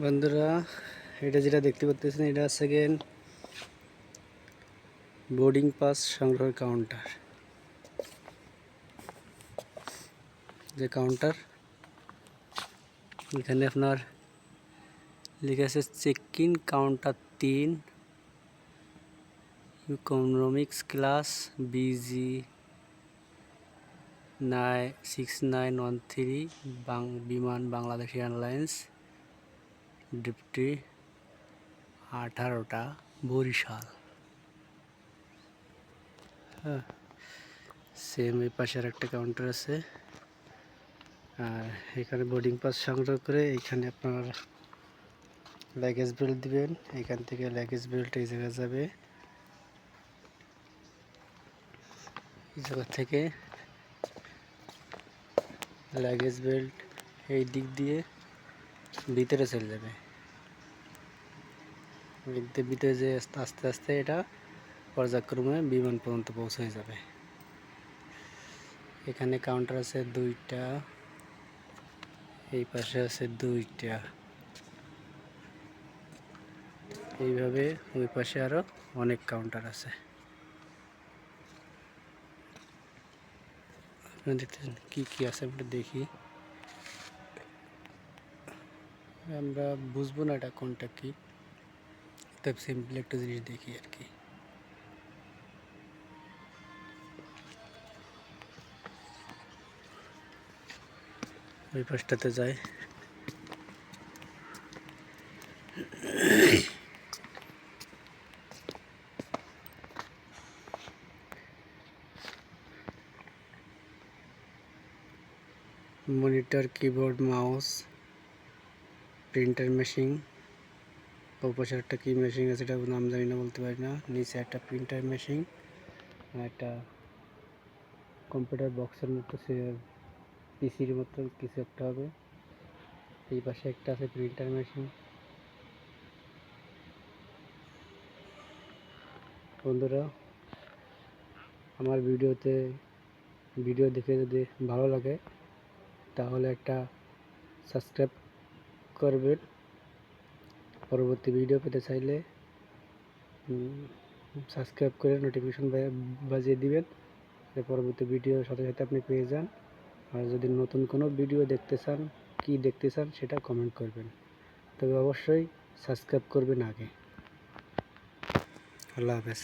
বন্ধুরা, এটা যেটা দেখতে পাচ্ছেন এটা সেকেন্ড বোর্ডিং পাস সংগ্রহের কাউন্টার। যে কাউন্টার এখানে আপনার লেখা আছে check in counter 3 economics class BG 6913 Biman Bangladesh airlines duty 18টা বরিশাল। হ্যাঁ, সেম এই পাশে আর একটা কাউন্টার আছে। আর এখানে বোর্ডিং পাস সংগ্রহ করে এইখানে আপনার লাগেজ বেল্ট দিবেন। এখান থেকে লাগেজ বেল্ট এই জায়গায় যাবে, এই জায়গা থেকে লাগেজ বেল্ট এই দিক দিয়ে ভিতরে চলে যাবে। ভিতরে যে আস্তে আস্তে এটা পর্যায়ক্রমে বিমান পর্যন্ত পৌঁছে যাবে। এখানে কাউন্টার আছে 2টা, এই পাশে আছে 2টা, এইভাবে ওই পাশে আরো অনেক কাউন্টার আছে। আপনারা দেখতেছেন কি কি আছে, আমরা দেখি। আমরা বুঝবো না এটা কোনটা কি, তবে সিম্পল একটা জিনিস দেখি আর কি। ওই পাশটাতে যায়। Monitor, keyboard, mouse, printer machine. ওপাশে একটা কি মেশিন আছে, এটা নাম জানি না, বলতে পারি না। নিচে একটা প্রিন্টার মেশিন আর একটা কম্পিউটার বক্সের মতো, সে পিসির মতো কিছু একটা হবে। এই পাশে একটা আছে প্রিন্টার মেশিন। বন্ধুরা, আমার ভিডিও দেখে যদি ভালো লাগে তাহলে একটা সাবস্ক্রাইব করবেন। পরবর্তী ভিডিও পেতে চাইলে সাবস্ক্রাইব করে নোটিফিকেশন বাজিয়ে দিবেন, পরবর্তী ভিডিওর সাথে সাথে আপনি পেয়ে যান। আর যদি নতুন কোনো ভিডিও দেখতে চান সেটা কমেন্ট করবেন, তবে অবশ্যই সাবস্ক্রাইব করবেন আগে। আল্লাহ হাফেজ।